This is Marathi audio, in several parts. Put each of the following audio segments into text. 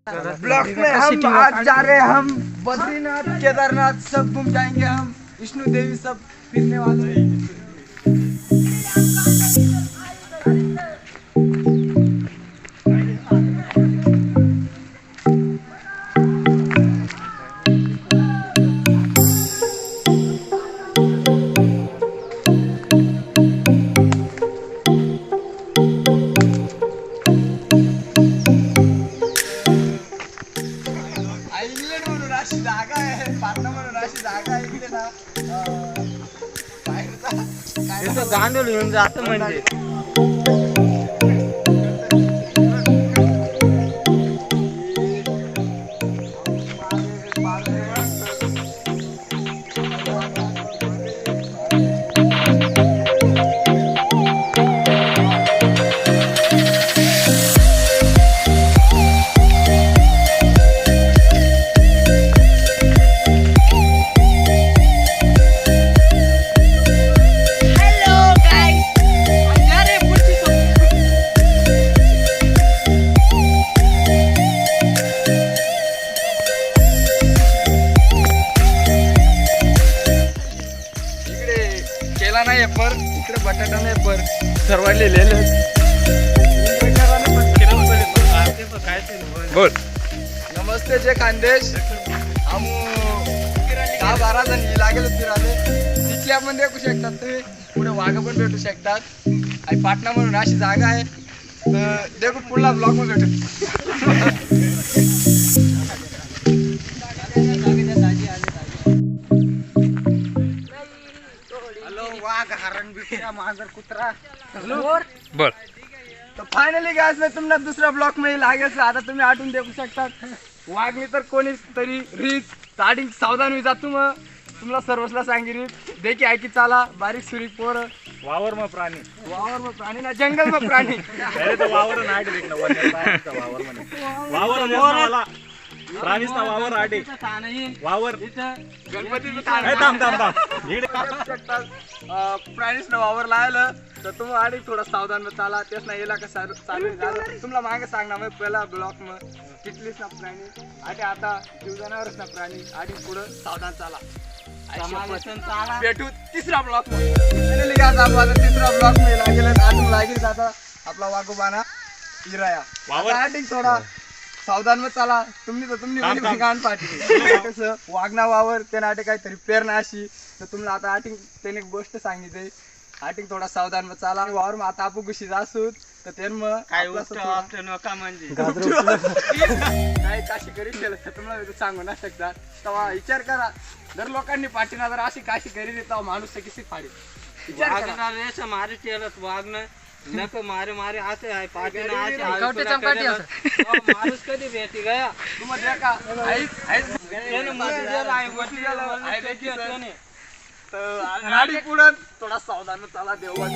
ब्लॉक में हम आज जा रहे हैं, हम बद्रीनाथ केदारनाथ सब घूम जाएंगे, हम विष्णु देवी सब फिरने वाले हैं। जागा आहे पाटणा म्हणून अशी जागा आहे इकडे ना बाहेरचा गांडूळ येऊन जात म्हणजे नाही पर इकडे बटाटा नाही पर सर्व लिहिलेलं बोल नमस्ते जय खानदेश हम 10-12 जण लागेल फिराले तिथली आपण देखू शकतात तुम्ही पुढे वाघ पण भेटू शकतात आणि पाटणा म्हणून अशी जागा आहे तर देखू पुढला ब्लॉग मध्ये भेटू हरण बिटिया मांजर कुत्रा बोल तो फायनली गाइस मैं तुमला दुसऱ्या ब्लॉक मध्ये लागेल आता तुम्ही आठवून देखू शकतात वाघनी तर कोणीच तरी रीत स्टार्टिंग सावधान होई जातो मग तुम्हाला सर्वसला सांगितली देखी ऐकी चाला बारीक सुरी पोर वावर मग प्राणी ना जंगल मग प्राणी अरे तो वावर नाही देखना वावर म्हणे वावर प्राणीच ना वावर आडे वावर गणपतीचं थांब प्राणीच ना वावर लायलं तर तुम्ही आडी थोडा सावधान में चाला तेच ना येला का चालू झालं तुम्हाला मागे सांगणार मग पहिला ब्लॉक मग कितलीच ना प्राणी आधी आता जीव जनावरच ना प्राणी आधी पुढं सावधान चाला भेटू तिसरा ब्लॉक मध्ये आता तिसरा ब्लॉक मध्ये लागेल आठवून लागेल आता आपला वाघोबाना इराया आधी थोडा सावधान में चला तुम्ही गाण पाठी कसं वागना वावर त्याने आटे काहीतरी प्रेरणा अशी तर तुम्हाला आता आटिंग त्याने एक गोष्ट सांगितली आटिंग थोडा सावधान में चला वावर मग आता आपण गुशी जासूत तर ते मग काय नका म्हणजे काय काशी करी केलं तर तुम्हाला सांगू ना शकता तेव्हा विचार करा जर लोकांनी पाठीना जर अशी काशी करी देता माणूस तर किती फाडी विचार करा मारे केलं वागणं नको मारे मारे आते आहे पाटी ना आते चमकाटी माणूस कधी भेटी गया तुम देखा गाडी पुढं थोडा सावधान चला देवा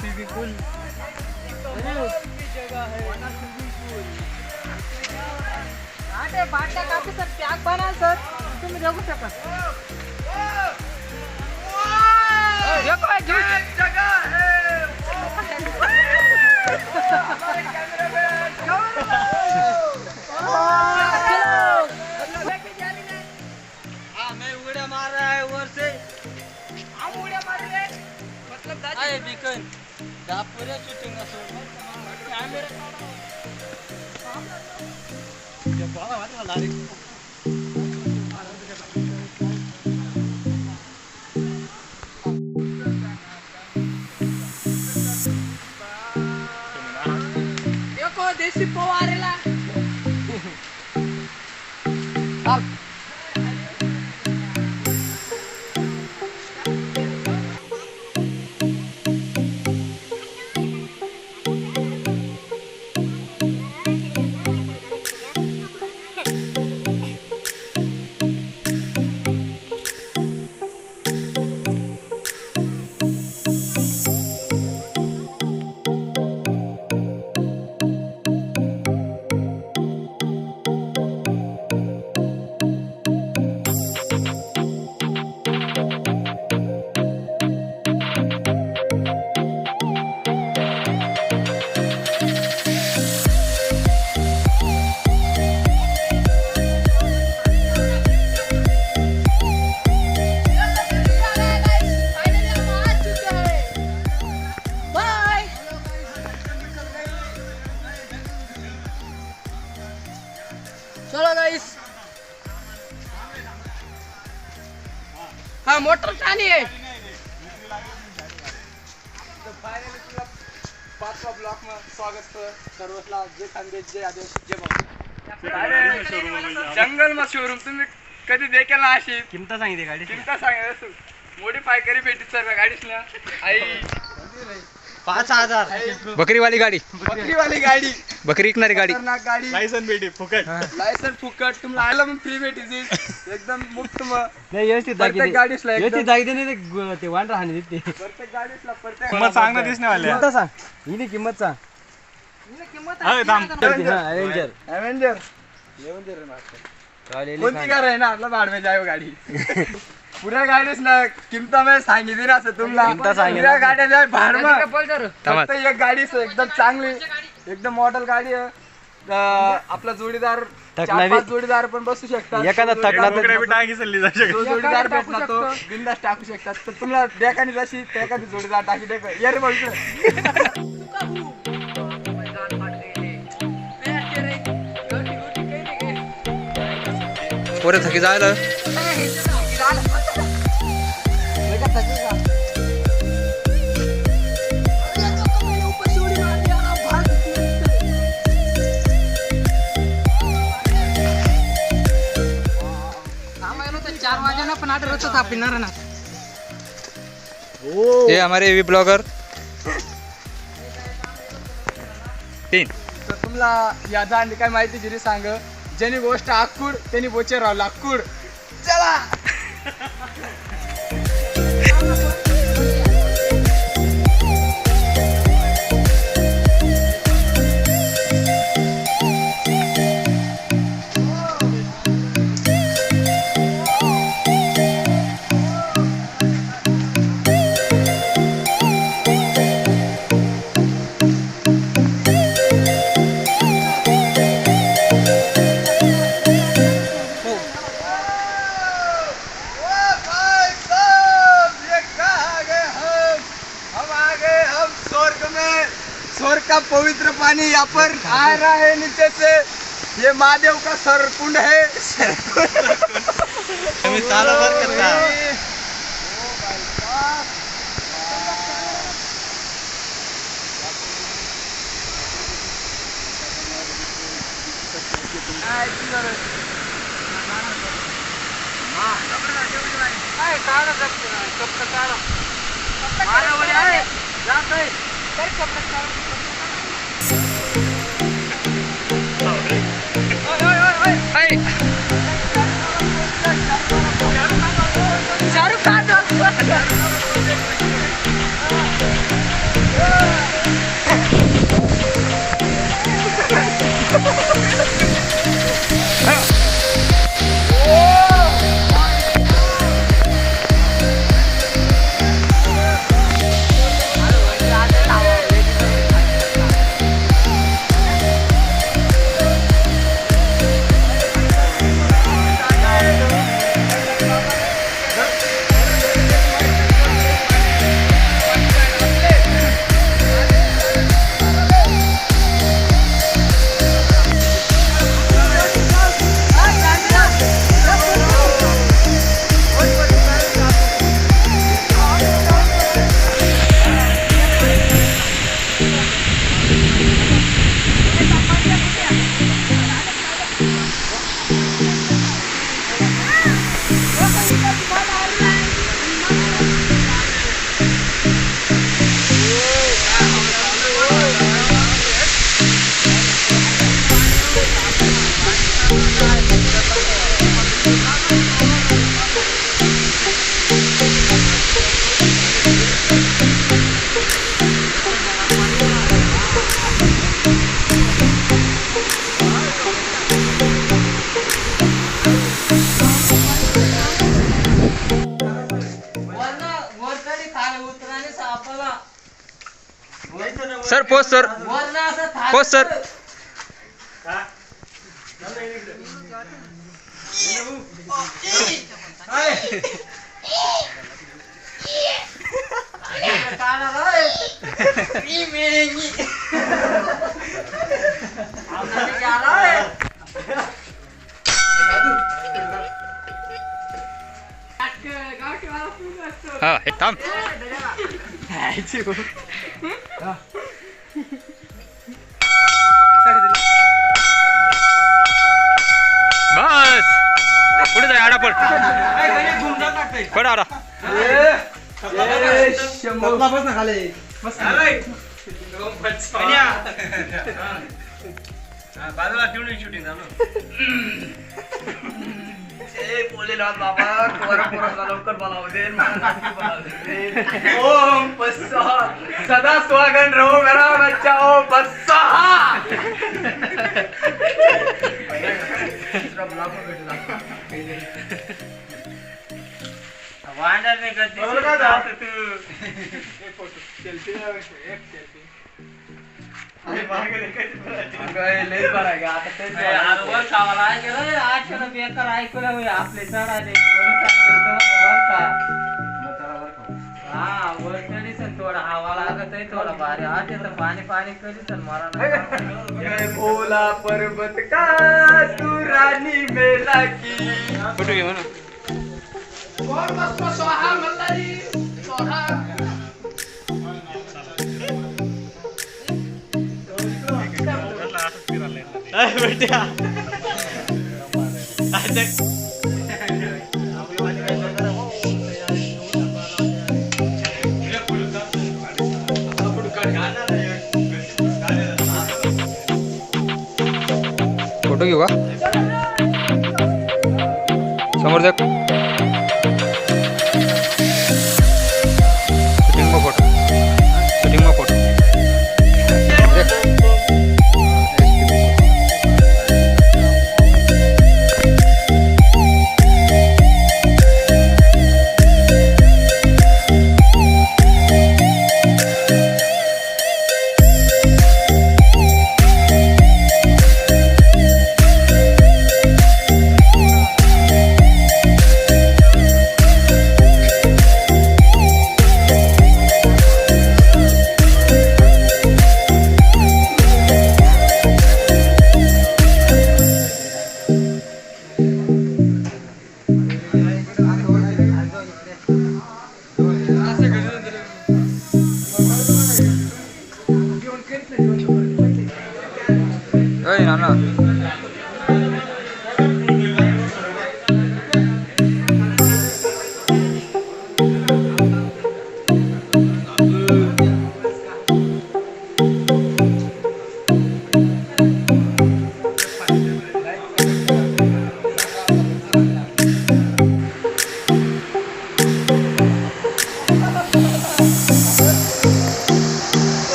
स्विमिंग पूल बाटल्या कापू सर पॅक बनाल सर तुम्ही जगू शकता मैं उड्या मार रहा है वर से हम उड्या मारले मतलब आए बीकन पूरे शूटिंग देखो देसी पोवारेला चलो गाइस हाँ मोटर चालू है पाचवा ब्लॉक में स्वागत कर सर्वसला जय खानदेश जय आदेश जय जंगल में शोरूम तुम्ही कधी देखेल ना अशी किंमत सांगितली गाडी चिंता सांगायचं मॉडिफाय करी भेटी सर्व गाडीच ना आई 5,000 बकरीवाली गाडी बकरीवाली गाडी बकरी विकणारी गाडी खतरनाक गाडी लायसन भेटी फुकट लायसन फुकट तुम्हाला आयला पण फ्री भेटीची एकदम मुक्त मग नाही व्यवस्थित प्रत्येक गाडीसला व्यवस्थित एकदम जागी नाही ते वांडर हानी देते प्रत्येक गाडीसला प्रत्येक किंमत सांग ना दिसणे वाले किंमत सांग हिने किंमत सांग अरेंजर एवेंजर कोणती कार आहे ना आपला भाड में जायो गाडी पुऱ्या गाडीस ना किंमत में सांगितली ना असं तुम्हाला पुऱ्या गाड्या जाय भाड में फक्त एक गाडी एकदम चांगली एकदम मॉडेल गाडी आहे आपला जोडीदार चार पाच जोडीदार पण बसू शकतात एखादा थकला तर जो जोडीदार भेटला तो बिंदास टाकू शकतात तर तुम्हाला देखानी जशी एखादी जोडीदार टाकी दे ये रे भाऊ इकडे. पोरे थकी जायला ये हमारे वी ब्लॉगर 3 तर तुम्हाला या दांडी काय माहिती गिरी सांग ज्यानी गोष्ट आखूड त्यांनी बोचे राव लाकूड चला स्वर्ग का पवित्र पानी यहाँ पर आ रहा है नीचे से ये महादेव का सरकुंड है शाहरुख खान सर पोच सर वरनं असं थाट- पोच सर काढा रे. मी मेंगी. आमदार घ्या रे. गावठी वाला फुल असतो. हा हे थांब बस पुढे जाय आडा पड पड आडा बस ना खाली बाजूला ठेवून शूटिंग बाबा लवकर बोलावं दे ओम बस्सा सदा सुहागन रहो मेरा बच्चा ओ बस्सा वांडर में गद्दी भोला पर्वत का तू रानी मेला की फोटो घे म्हणून वर बसतो सोहा मल्हारी. सोहा. फोटो घेऊ का समोर देख शूटिंग में फोटो शूटिंग में फोटो देख ओय नाना